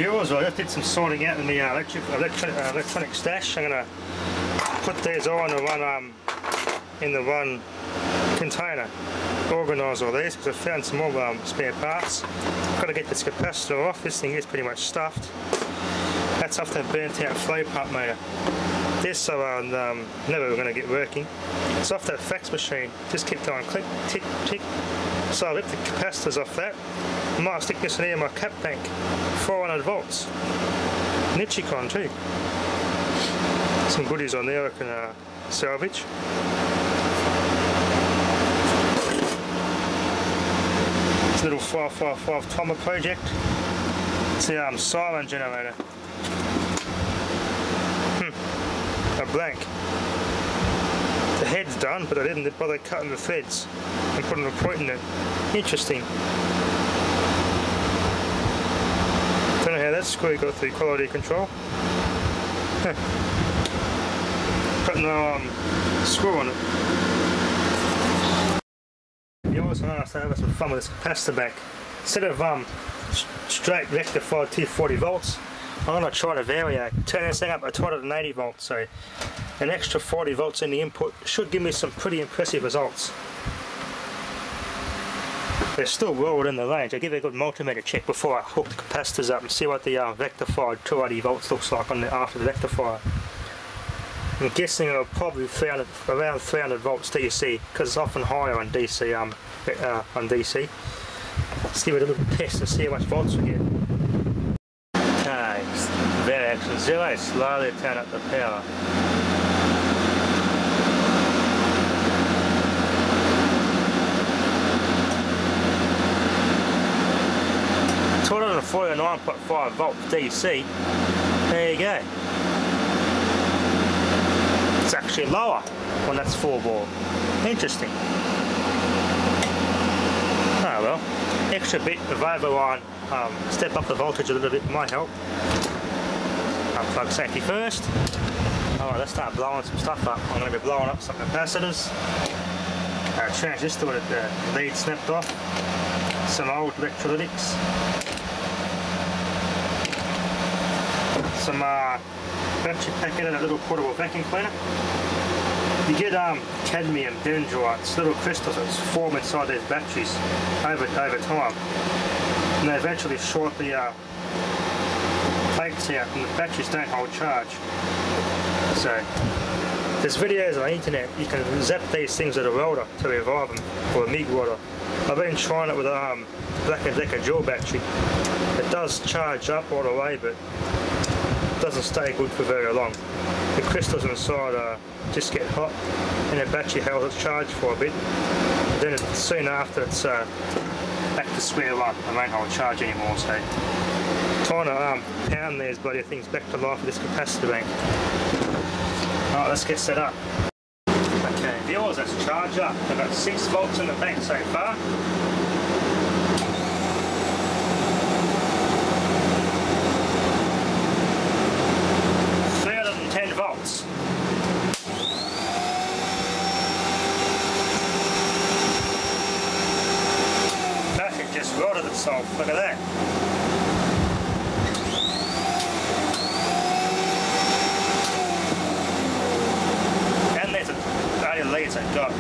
Viewers, I just did some sorting out in the electronic stash. I'm going to put these all in the one container. Organise all these because I found some more spare parts. Got to get this capacitor off. This thing is pretty much stuffed. That's off that burnt out flow pump motor. This I'm never going to get working. It's off that fax machine. Just keep going click, tick, tick. So I lift the capacitors off that. I might stick this in here in my cap bank. 400 volts. Nichicon too. Some goodies on there I can salvage. It's a little 555 timer project. It's a silent generator. A blank. The head's done, but I didn't bother cutting the threads and putting a point in it. Interesting. Don't know how that screw got through quality control. Got no screw on it. You also notice I have some fun with this capacitor back. Instead of straight rectified 240 volts, I'm going to try the Variac. Turn this thing up to 280 volts, so an extra 40 volts in the input should give me some pretty impressive results. They're still well within the range. I'll give it a good multimeter check before I hook the capacitors up and see what the rectified 280 volts looks like after the rectifier. I'm guessing it'll probably around 300 volts DC because it's often higher on DC. Let's give it a little test and see how much volts we get. Okay, Variac from 0, slowly turn up the power. $249.5 volts DC. There you go. It's actually lower when that's 4-ball. Interesting. Oh well. Extra bit of overline. Step up the voltage a little bit might help. Unplug safety first. Alright, let's start blowing some stuff up. I'm going to be blowing up some capacitors. Transistor with the lead snapped off. Some old electrolytics. Some battery pack in and a little portable vacuum cleaner. You get cadmium dendrites, little crystals that form inside these batteries over time. And they eventually short the plates out and the batteries don't hold charge. So there's videos on the internet, you can zap these things at a welder to revive them, or a MIG welder. I've been trying it with a Black & Decker dual battery. It does charge up all the way, but it doesn't stay good for very long. The crystals inside just get hot and the battery holds its charge for a bit. Then soon after it's back to square one, it won't hold charge anymore. So trying to pound these bloody things back to life with this capacitor bank. Alright, let's get set up. Okay, viewers, let's charge up. I've got 6 volts in the bank so far. Volts. Battery just welded itself, look at that. And there's only leads I've got.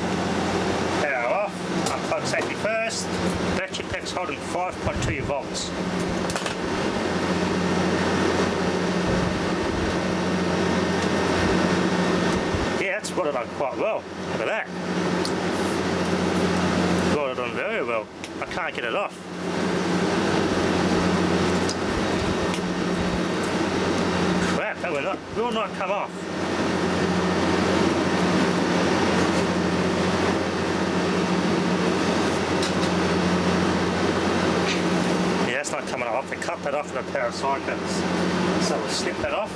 Power off, unplug safety first. Battery pack's holding 5.2 volts. That's got it on quite well. Look at that. Got it on very well. I can't get it off. Crap, that will not come off. Yeah, that's not coming off. They cut that off in a pair of side cutters. So we'll snip that off.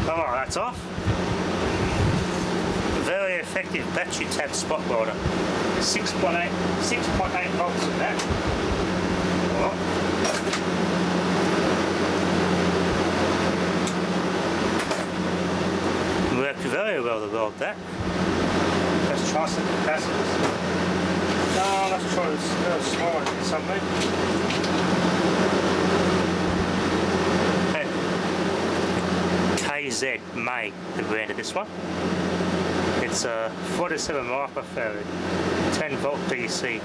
Alright, that's off. Very effective battery tab spot welder. 6.8 volts in that. Oh. worked very well to weld that. Let's try some capacitors. No, let's try this little small one in something. KZ May, the brand of this one. It's a 47 microfarad, 10 volt DC,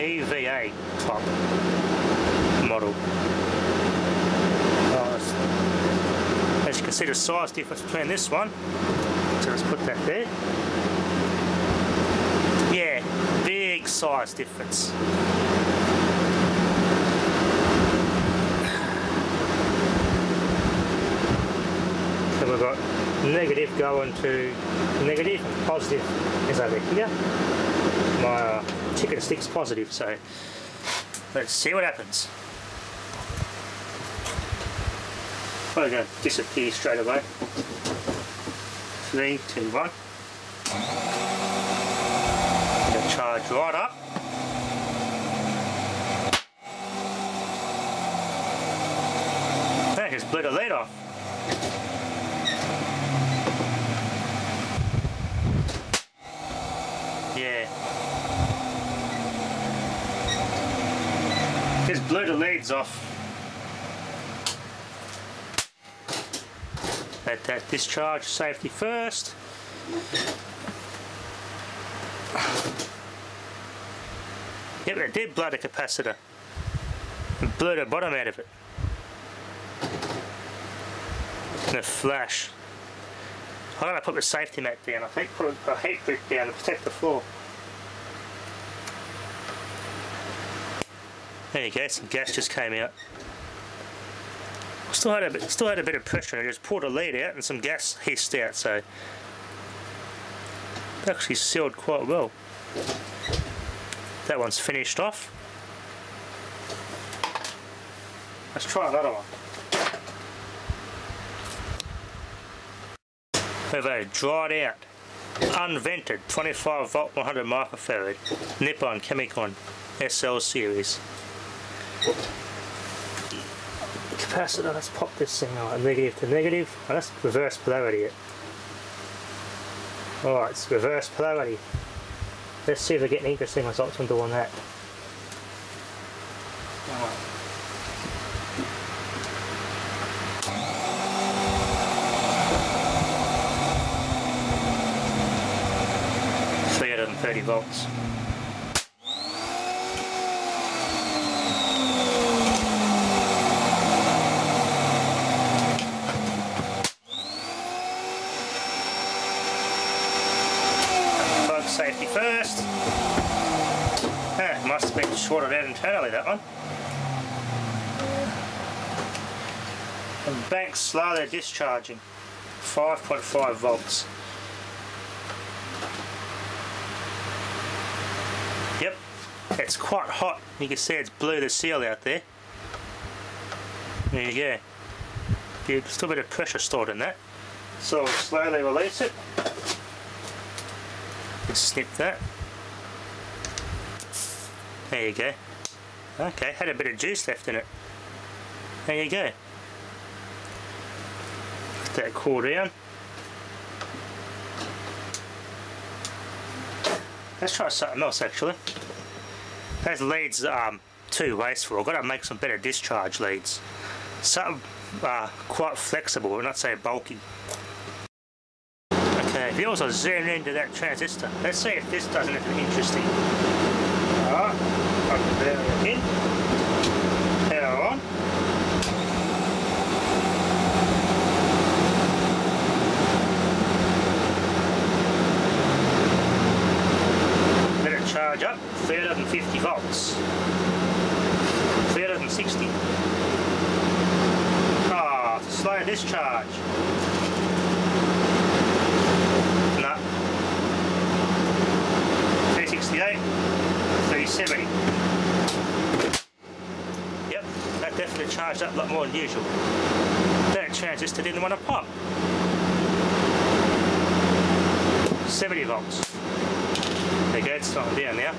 EVA type model. As you can see, the size difference between this one, so let's put that there. Yeah, big size difference. So we've got negative going to negative, and positive is over here. My chicken stick's positive, so let's see what happens. Probably going to disappear straight away. 3, 2, 1. Going to charge right up. That just blew the lead off. Yeah. Just blew the leads off. Let that discharge, safety first. Yep, it did blow the capacitor. It blew the bottom out of it. And a flash. I'm going to put the safety mat down. I think put a heat brick down to protect the floor. There you go, some gas just came out. Still had a bit of pressure. I just pulled a lead out and some gas hissed out, so it actually sealed quite well. That one's finished off. Let's try another one. We've a dried out, unvented 25 volt 100 microfarad Nippon Chemicon SL series. Capacitor, let's pop this thing on negative to negative. Oh, that's reverse polarity it. Alright, it's reverse polarity. Let's see if we get any interesting results from doing that. Alright. .30 volts. Safety first. Must have been shorted out internally, that one. And bank slowly discharging. 5.5 volts. Yep, it's quite hot. You can see it's blew the seal out there. There you go. There's still a bit of pressure stored in that. So we'll slowly release it. Just snip that. There you go. Okay, had a bit of juice left in it. There you go. Let that cool down. Let's try something else actually. Those leads are too wasteful. I've got to make some better discharge leads. Something quite flexible, not so bulky. Okay, if you also zoom into that transistor, let's see if this does anything interesting. Alright, plug the Variac in. Power on. Let it charge up, 350 volts. 360. Ah, it's a slow discharge. No. 368, 370. Yep, that definitely charged up a lot more than usual. That transistor didn't want to pop. 70 volts. There you go, it's going down now.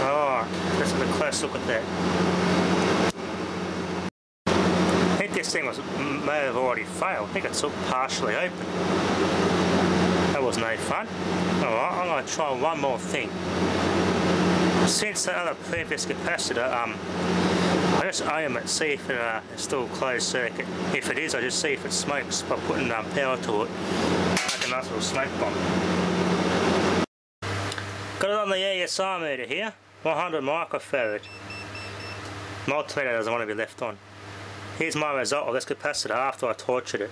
Oh, let's have a close look at that. I think this this thing may have already failed. I think it's all partially open. That was no fun. Alright, I'm going to try one more thing. Since the other previous capacitor, I just aim it, see if it's still closed circuit. If it is, I just see if it smokes by putting power to it. Make a nice little smoke bomb. Got it on the ESR meter here, 100 microfarad. Multimeter doesn't want to be left on. Here's my result of this capacitor after I tortured it.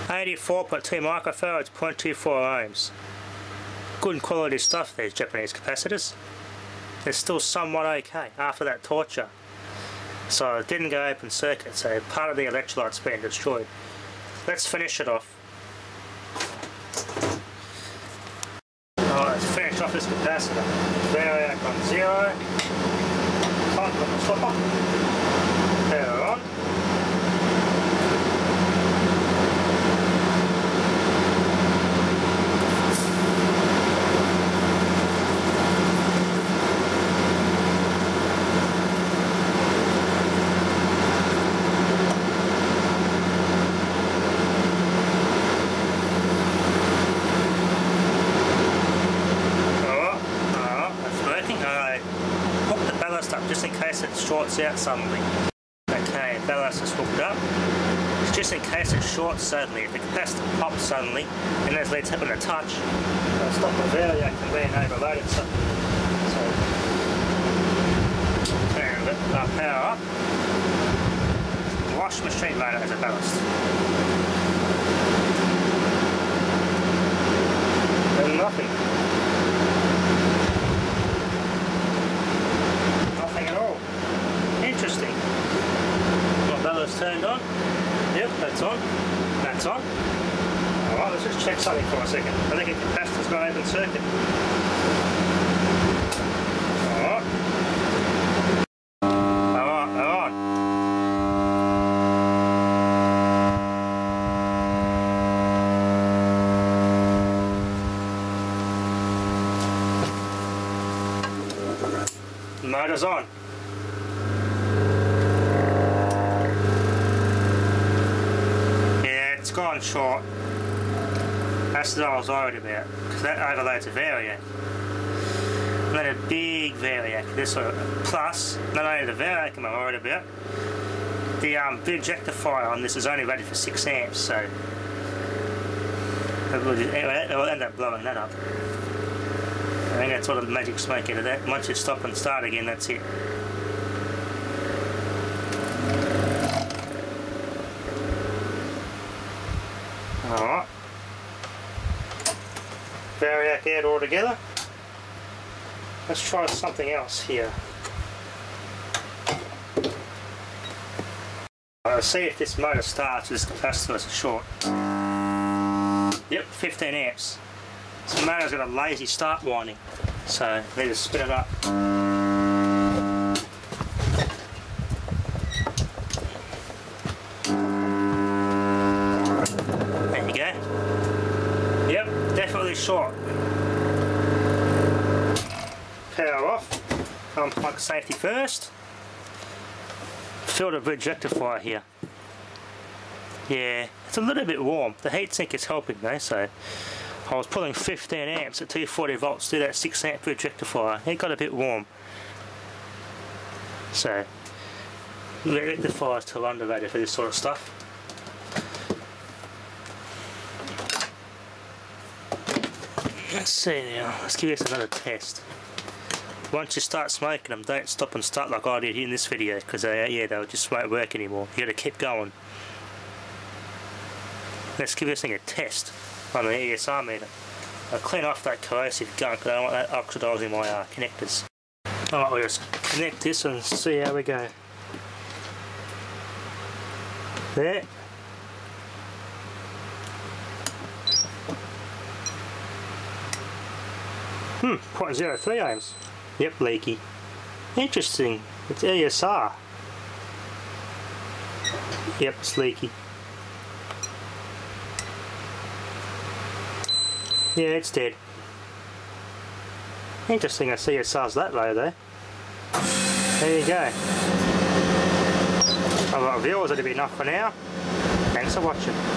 84.2 microfarads, 0.24 ohms. Good quality stuff, these Japanese capacitors. They're still somewhat okay after that torture. So it didn't go open circuit, so part of the electrolyte's been destroyed. Let's finish it off. Alright, let's finish off this capacitor. Variac on 0. Cotton on the topper. Power on. Just in case it shorts out suddenly. Okay, ballast is hooked up. It's just in case it shorts suddenly. If the capacitor pops suddenly, and this leads happen to touch, it'll stop the Variac from being overloaded. So turn the power up. Wash machine motor as a ballast. And nothing. Interesting. My ballast turned on. Yep, that's on. That's on. Alright, let's just check something for a second. I think a capacitor's got open circuit. Alright. Alright. Motor's on. It's gone short. That's what I was worried about, because that overloads a Variac. And then a big Variac. This sort of plus, not only the Variac am I worried about, the bridge rectifier on this is only rated for 6 amps, so it will end up blowing that up. I think that's all the magic smoke out of that. Once you stop and start again, that's it. Alright. Variac out all together. Let's try something else here. Let's see if this motor starts with this capacitor is short. Yep, 15 amps. This motor's got a lazy start winding, so I need to spin it up. There you go. Yep, definitely short. Power off. Unplug safety first. Filter bridge rectifier here. Yeah, it's a little bit warm. The heatsink is helping though, so I was pulling 15 amps at 240 volts through that 6 amp bridge rectifier. It got a bit warm. So, rectifier is too underrated for this sort of stuff. Let's see now, let's give this another test. Once you start smoking them, don't stop and start like I did in this video, because yeah, they just won't work anymore. You got to keep going. Let's give this thing a test on the ESR meter. I'll clean off that corrosive gunk, because I don't want that oxidising my connectors. Alright, we'll just connect this and see how we go. There. Hmm, 0.03 ohms. Yep, leaky. Interesting. It's ESR. Yep, it's leaky. Yeah, it's dead. Interesting, I see ESR's that low though. There you go. A lot of viewers, that'll be enough for now. Thanks for watching.